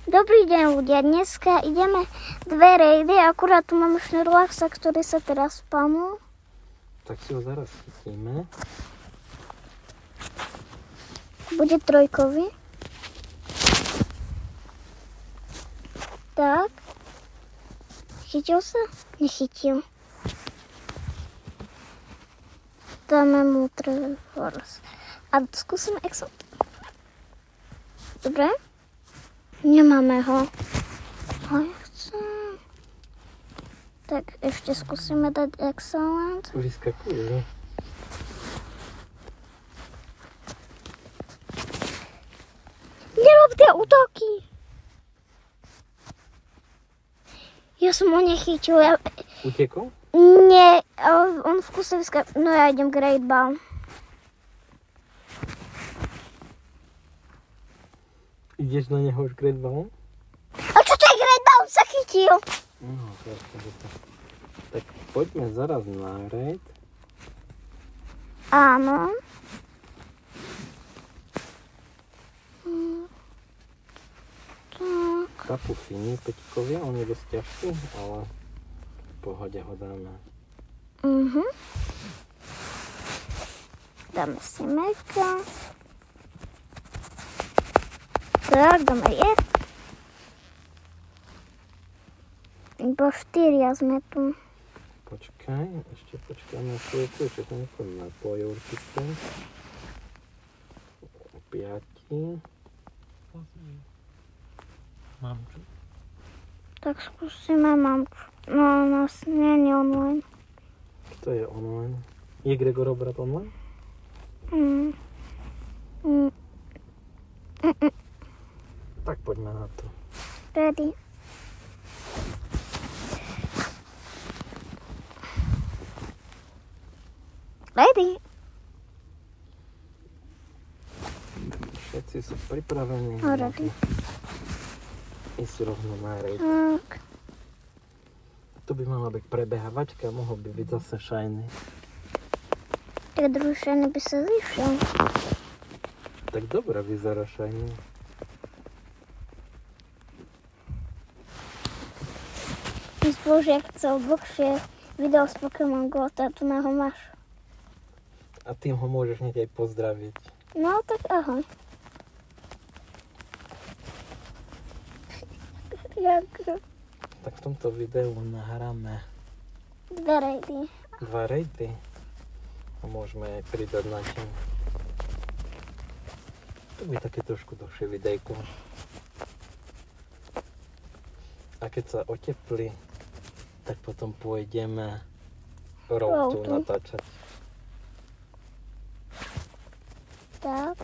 Dobrý deň ľudia, dneska ideme dve rejdy, akurát tu máme Šnerlaxa, ktorý sa teraz spamul. Tak si ho zaraz chytíme. Bude trojkový. Tak. Chytil sa? Nechytil. Dáme mu Trevorous. A skúsime Exo. Dobre? Nemáme ho. A ja chcem. Tak ešte skúsime dať Excellent. Vyskakuje. Nerob tie útoky! Ja som ho nechytil. Utekol? Nie, on v kuse vyskakuje. No ja idem Great Ball. Ideš na neho už Great Ball? A čo to je Great Ball? Sa chytil. No, tak poďme zaraz na raid. Áno. Tak. Kapu Fini peťkovia, on je dosť ťažký, ale v pohode ho dáme. Dáme si Mega. Tak, dáme je. Iba 4 sme tu. Počkaj, ešte počkáme chvíľku, ešte to niekoho napoje určite. 5. Mamču. Tak skúsime mamču. No, nás nie je online. Kto je online? Je Gregorov brat online? Tak poďme na to. Ready. Ready. Všetci sú pripravení. Ready. Ísť rovno na raid. Tak. Tu by mala byť prebehávačka, mohol by byť zase shiny. Tak druhý shiny by sa zišiel. Tak dobre vyzerá shiny. Bože, ak chcel dlhšie video z Pokémon Go, tak tu na ho máš. A tým ho môžeš hneď aj pozdraviť. No, tak ahoj. Tak v tomto videu nahráme 2 rejdy. 2 rejdy. A môžeme aj pridať na tým. To bude také trošku dlhšie videjko. A keď sa oteplí, tak potom pôjdeme routu natáčať. Tak.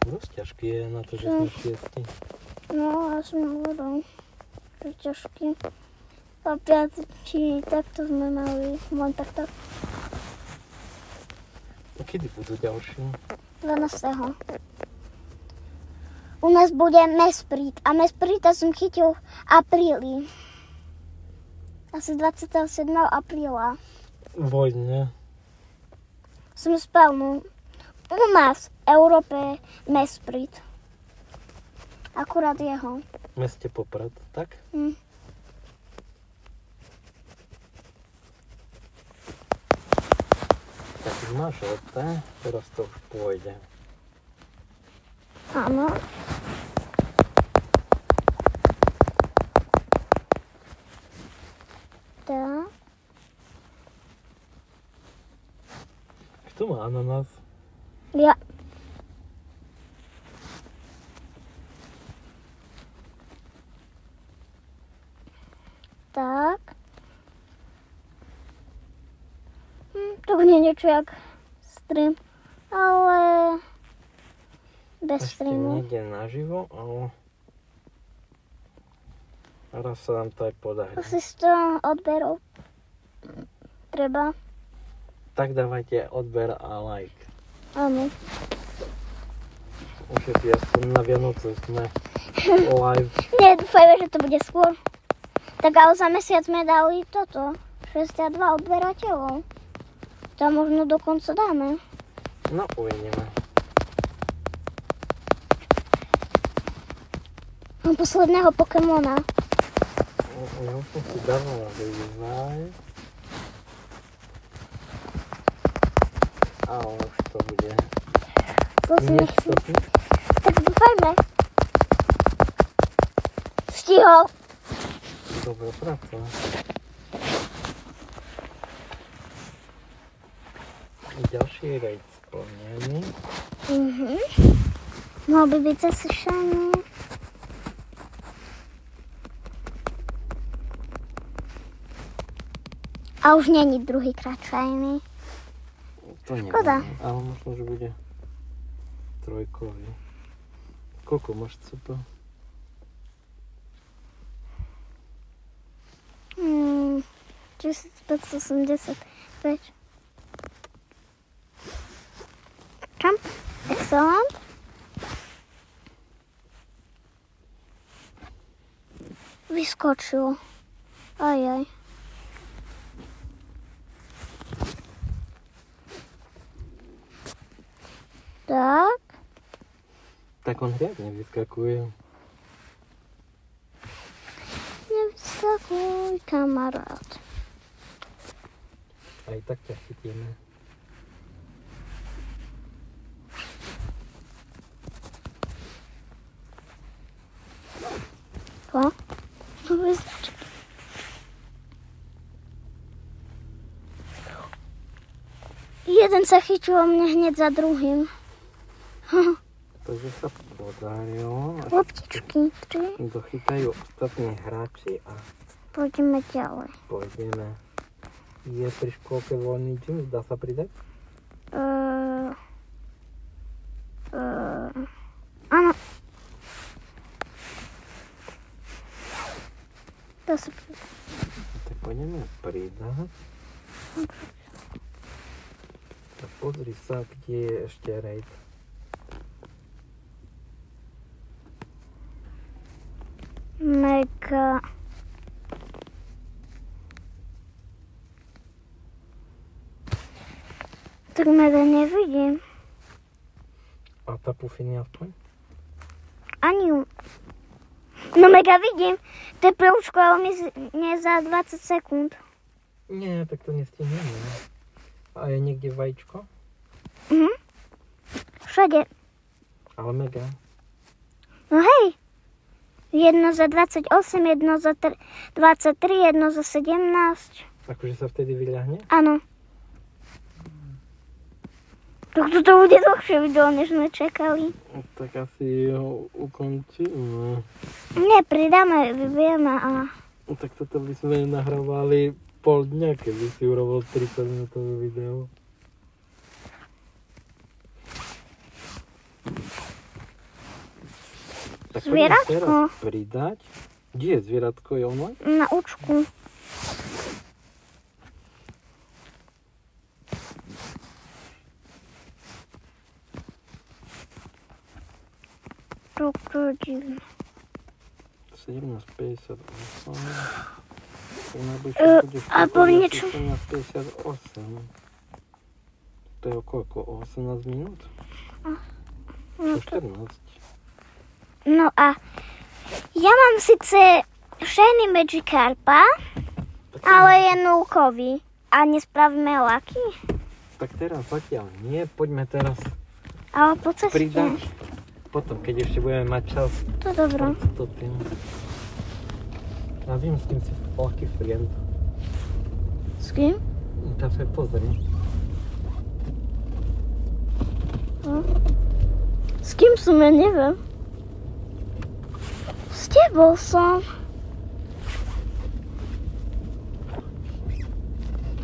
Dosť ťažký je na to, že sme 6. No, ja som hovoril, že ťažký. A 5, či takto sme mali, len takto. A kedy budú ďalší? 12. U nás bude Mesprit a Mesprita som chytil v apríli. Asi 27. apríla. Vojne. Som spelnul. U nás v Európe Mesprit. Akurát jeho. V meste Poprad, tak? Tak máš OT, teraz to už pôjde. Áno. Tak. Kto má ananás? Ja. Tak. To bude niečo jak stream, ale bez Ešte streamu. nejde naživo, ale raz sa nám to aj podarí. Asi 100 odberov treba. Tak dávajte odber a like. Áno. Už je aspoň na Vianoce sme live. Nie, dúfajme, že to bude skôr. Tak ale za mesiac sme dali toto. 62 odberateľov. To možno dokonca dáme. No, uvidíme. Mám posledného Pokémona. Ja už som si dával revive. A už to bude. To si nechci. Stopni. Tak dúfajme. Stihol. Dobrá práca. Ďalší raid splnený. Mohol by byť zase shiny. A už není druhýkrát shiny. To Škoda. neviem, ale možno, že bude trojkový. Koľko máš CP? 1585. Jump. Excellent. Vyskočil. Ajaj. Tak. Tak on riadne vyskakuje. Nevyskakuj, kamarát. Aj tak ťa chytíme. Ko? Jeden sa chytil o mne hneď za druhým. Takže sa podarilo. Loptičky, 3. Dochytajú ostatní hráči a Pôjdeme ďalej. pôjdeme. Je pri škôlke voľný džins, dá sa pridať? Áno. Dá sa pridať. Tak poďme pridať. A pozri sa, kde je ešte raid. Mega. Tak mega nevidím. A tá pufiny aspoň? Ani ju. No mega vidím. To je prvúčko, ale nie za 20 sekúnd. Nie, tak to nestihneme. A je niekde vajíčko? Všade. Ale mega. No hej. Jedno za 28, jedno za 23, jedno za 17. Akože sa vtedy vyľahne? Áno. Tak toto bude dlhšie video, než sme čakali. Tak asi ho ukončíme. Nie, pridáme, vybijeme a... Tak toto by sme nahrávali pol dňa, keby si urobil 30 minútové video. Tak poďme Zvieratko. teraz pridať. Kde je zvieratko? Je online? Na účku. Krokodil. 17,58. Alebo niečo. 17,58. To je o koľko? O 18 minút? No, 14. no a ja mám síce shiny Magikarpa, ale je nulkový. A nespravíme laky? Tak teraz zatiaľ nie. Poďme teraz Ale po ceste. pridať. Potom, keď ešte budeme mať čas. To je dobré. Odstúpim. Ja viem, s kým si ľahký friend. S kým? Tam sa pozri. S kým som, ja neviem. S tebou som.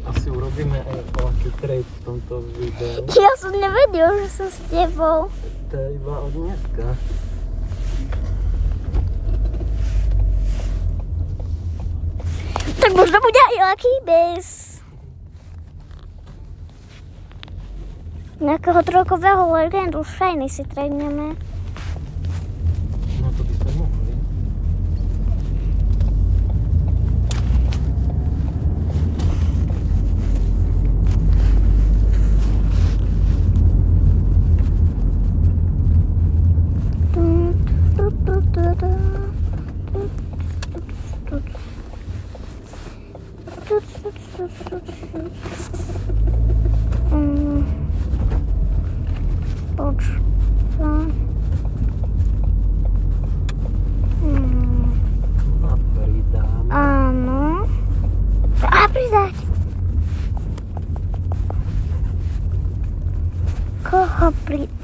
Asi urobíme aj ľahký trade v tomto videu. Ja som nevedel, že som s tebou. To je iba od dneska. Tak možno bude aj Lucky bez nejakého trojkového legendu shiny si tradneme. No to by sme mohli. Koho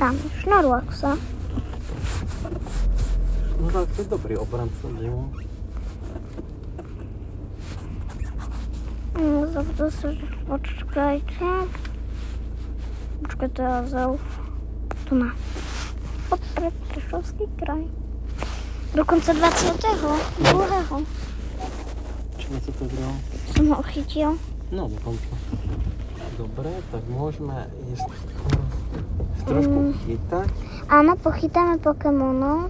tam? Šnorlaxa. No tak to je dobrý obranca, divu. No, to sa, počkajte. Počkajte, ja tu má. Podpred Prešovský kraj. Dokonca 22. Čo sa to druhého? Som ho chytil. No, dokonca. Dobre, tak môžeme ísť trošku chytať. Áno, pochytáme Pokémonov.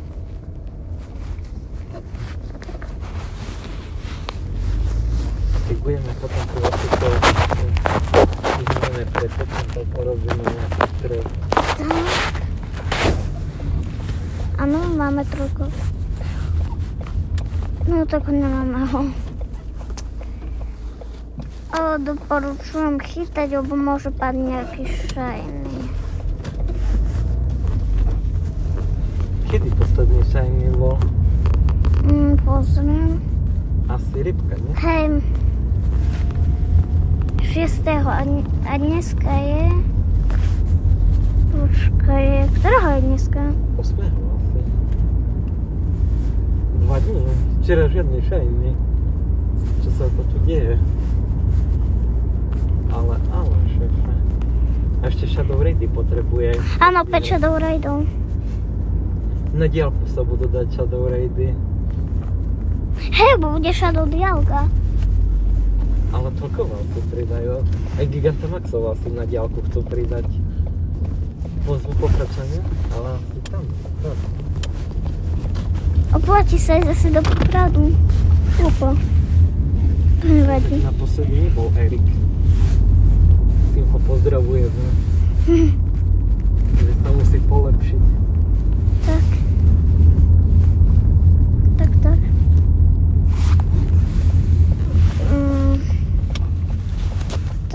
Keď budeme potom to vyznáme pretekom, tak porobíme nejaký trh. Tak. Áno, máme trojko. No tak nemáme ho. Ale doporučujem chytať, lebo môže padť nejaký shiny. Kedy posledný shiny bol? Pozriem. Asi rybka, nie? Hej. 6. A dneska je... Počkaj, ktorého je dneska? 8. asi. 2 dní. Včera žiadny shiny. Čo sa to tu deje? Ale šéfe. A ešte Shadow Raidy potrebuje. Áno, 5 Shadow Raidov. Na diaľku sa budú dať Shadow Raidy. Hej, bo bude Shadow diaľka. Ale toľko tu pridajú. Aj Gigantamaxov asi na diaľku chcú pridať. Pozvu pokračania, ale asi tam. Tak. Oplatí sa ísť zase do Popradu. Úplne. To nevadí. Na posledný bol Erik. Tým ho pozdravujeme. Že sa musí polepšiť. Tak. Tak.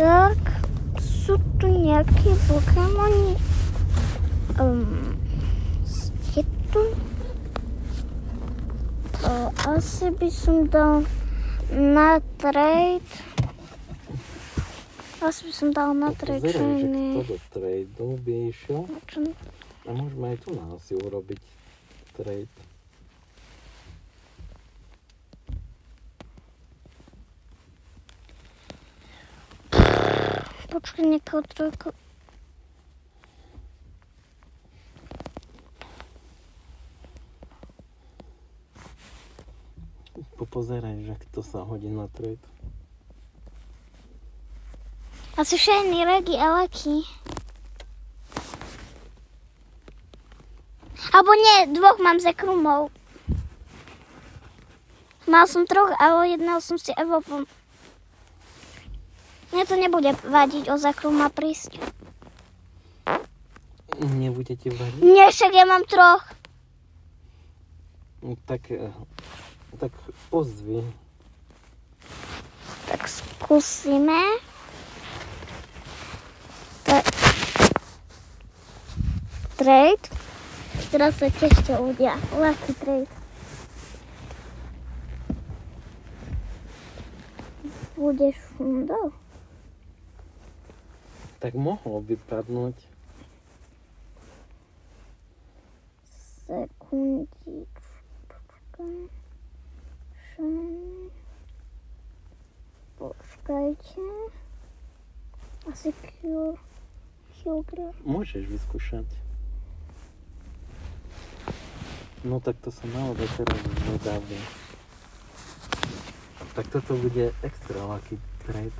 Tak, sú tu nejaké Pokémoni. Ste tu? Asi by som dal na trade. Pozeraj, že kto do trade by išiel. Čo? A môžeme aj tu na asi urobiť trade. Počkaj, niekoho trojku. Popozeraj, že kto sa hodí na trade. Asi shiny, Regi a Lucky. Alebo nie, 2 mám Zekrumov. Mal som 3, ale jedného som si evopol. Mne to nebude vadiť o Zekruma prísť. Nebude ti vadiť? Nie, však ja mám 3. Tak pozvi. Tak skúsime. Trade. Teraz sa tešte ľudia. Lucky trade. Budeš šundol? Tak mohlo by padnúť. Sekundička. Počkajte. Asi Kyogre. Môžeš vyskúšať. No tak to sa naozaj teraz nedáva. Tak toto bude extra lucky trade.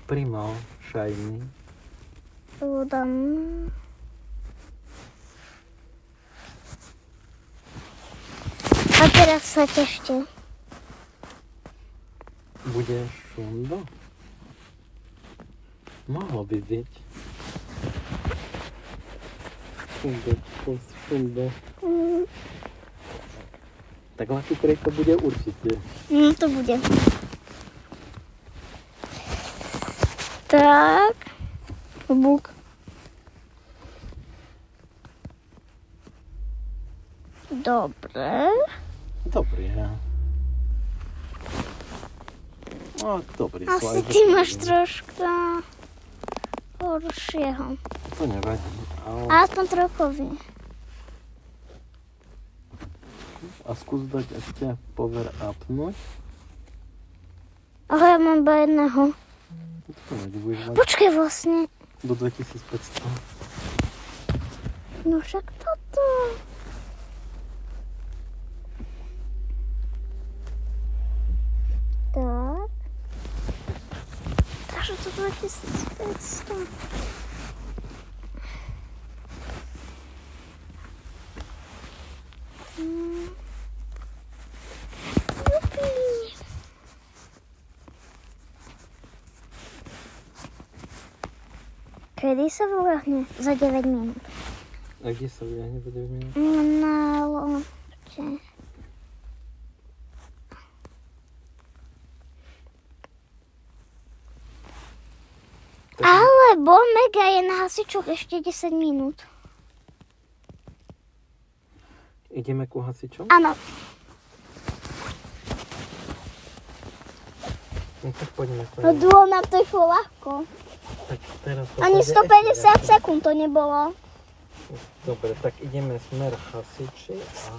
Primal, shiny. Dám. A teraz sa tešte. Bude šundo? Mohlo by byť. Šundo. Tak lucky trade to bude určite. To bude. Tak. Buk. Dobre. Dobrý, ja. No, dobrý Asi slide. ty máš trošku horšieho. To nevadí, Aspoň trochu. A skús dať ešte power upnúť. Ale ja mám iba jedného. To nevadí, budeš mať Počkaj vlastne. do 2500. No však toto. Tak. Takže to 2500. Jupi. Kedy sa vyľahne? Za 9 minút. A kde sa vyľahne za 9 minút? Na lopte. Alebo Mega je na hasičoch ešte 10 minút. Ideme ku hasičom? Áno. No tak poďme. No dúho nám to išlo ľahko. Tak teraz to Ani pôjde 150 ešte sekúnd to nebolo. Dobre, tak ideme smer hasiči a...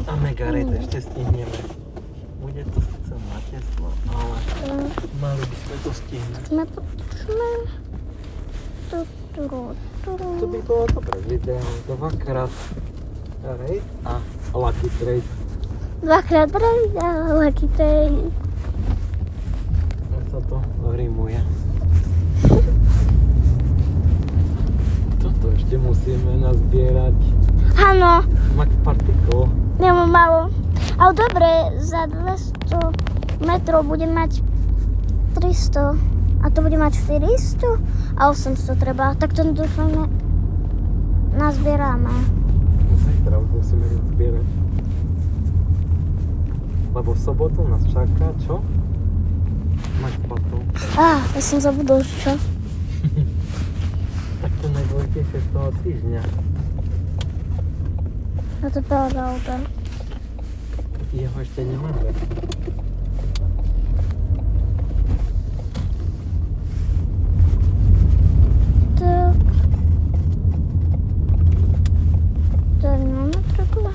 A Mega Raid ešte stihneme. Bude to síce natesno, ale mali by sme to stihnúť. Sme počuli. To by bolo dobré video. Dvakrát Raid a Lucky Trade. Dvakrát Raid a Lucky Trade. Jak sa to rimuje. Toto ešte musíme nazbierať. Áno, Max Particle. nemám málo. Ale dobre, za 200 metrov budem mať 300. A to bude mať 400 a 800 treba. Tak to dúfajme nazbierame. Zajtra už musíme nazbierať. Lebo v sobotu nás čaká čo? Max Particle. Ja som zabudol, čo? Tak to najdôležitejšie z toho týždňa. No to pravda. Jeho ešte nemáme. Tak. To máme takhle.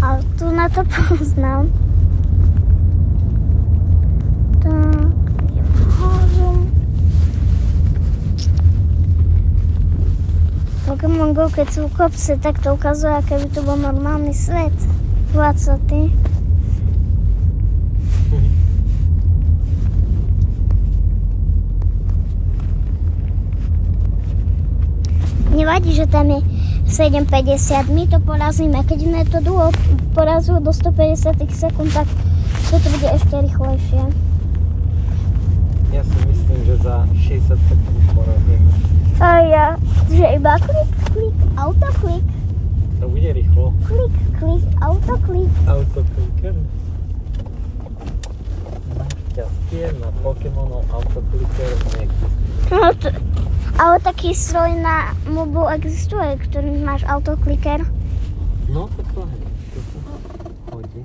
Ale tu na to poznám. Tak, je pohodu. Pokémon Go, keď sú kopce, tak to ukazuje, aké by to bol normálny svet. 20. Nevadí, že tam je 7,50. My to porazíme. Keď sme to dlho porazili do 150 sekúnd, tak toto bude ešte rýchlejšie. Ja si myslím, že za 60 sekúnd porazíme. A ja, že iba klik, autoklik, To bude rýchlo. klik, autoklik. Autokliker. Našťastie na Pokémonov autokliker neexistuje. No ale taký stroj na mobil existuje, ktorý máš autokliker. No tak to hej. To sa hodí.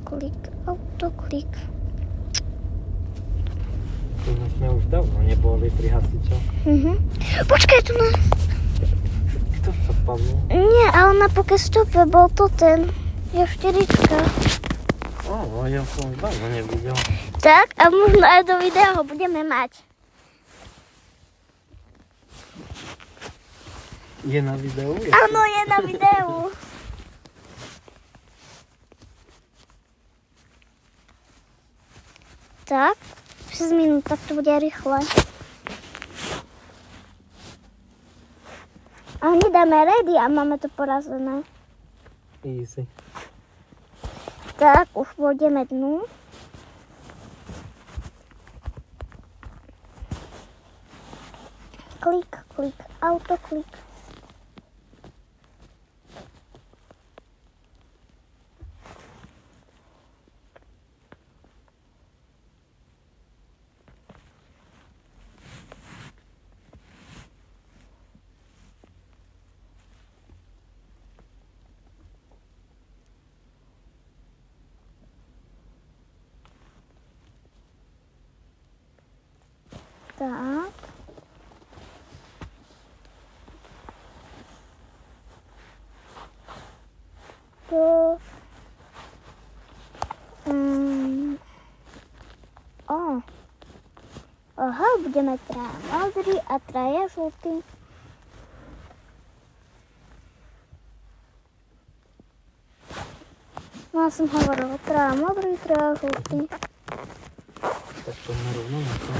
Klik, autoklik. Tu sme už dávno neboli pri hasičoch. Počkaj, tu na... Kto sa spadnul? Nie, ale na Pokestope bol to ten. Je 4. Ja som už dávno nevidel. Tak, a možno aj do videa ho budeme mať. Je na videu? Áno, je na videu. Tak, 6 minút, tak to bude rýchle. A hneď dáme ready a máme to porazené. Easy. Tak, už pôjdeme dnu. Klik, autoklik. Tak. To... Aha, budeme traja modrý a traja žltý. No, ja som hovorila traja modrý, traja žltý. Tak to narovno na to.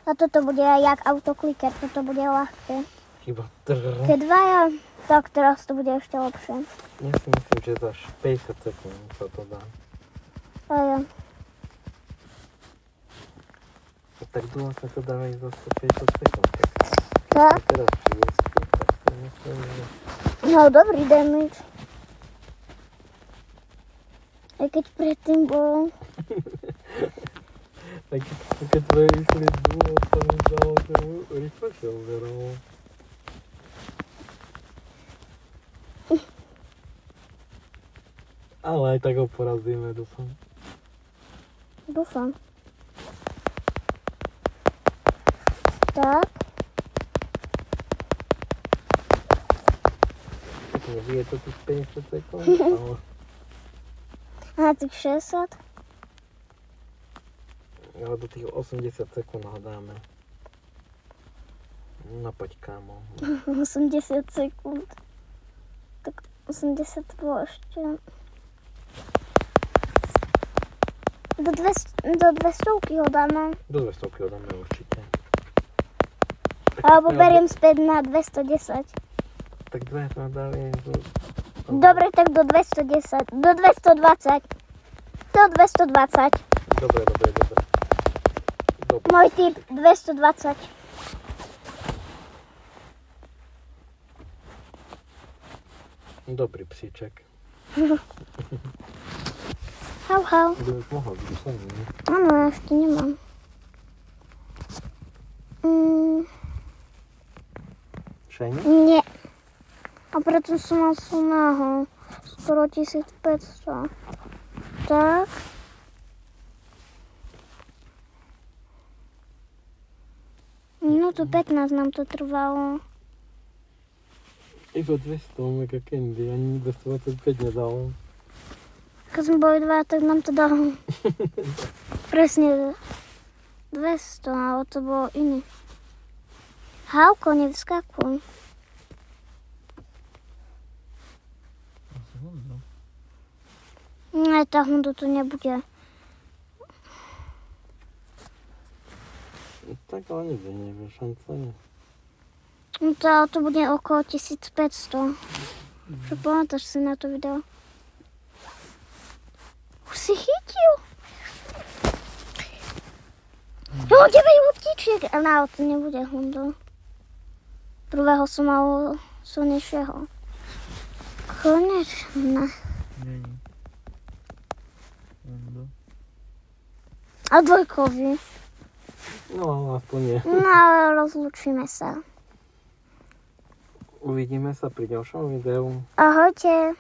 A toto bude aj jak autokliker, toto bude ľahké. Iba trrr. Keď dvaja, tak teraz to bude ešte lepšie. Ja si myslím, že za 50 sekúnd sa to dá. A ja. A tak dlho sa to dá aj za 150 sekúnd. Tak? Teraz pri jesku, tak si myslím, že... No, dobrý damage. Aj keď predtým bol... A keď sme išli dlho, to mi dalo, že rýchlo sa uberalo. Ale aj tak ho porazíme, dúfam. Dúfam. Tak. Tak nevie to tých 50 sekúnd, ale... A tých 60. Ale do tých 80 sekúnd ho dáme. Napaď, kámo. 80 sekúnd. Tak 80 bolo ešte. Do 200 ho dáme. Do 200 ho dáme určite. Alebo beriem späť na 210. Tak dve sme dali... Dobre, tak do 210. Do 220. Do 220. Dobre. Môj typ 220. Dobrý psíček. Hau. By už mohol byť samý, ne? Áno, ja ešte nemám. Shiny? Nie. A preto som mal sumáho. Skoro 1500. Tak. Minútu 15 nám to trvalo. Iba 200 mega candy, ani 225 nedal. Keď sme boli dva, tak nám to dalo. Presne 200, ale to bolo iný. Hauko, nevskakuj. Ne, tá Honda tu nebude. Tak ale nevie, šanca nie. No to bude okolo 1500. Čo pamätáš si na to video? Už si chytil? No, 9 ľudíčiek. Ale to nebude Honda. Prvého som mal silnejšieho. Konečne. Není. Honda. A dvojkový. No, aspoň nie. No, ale rozlúčime sa. Uvidíme sa pri ďalšom videu. Ahojte.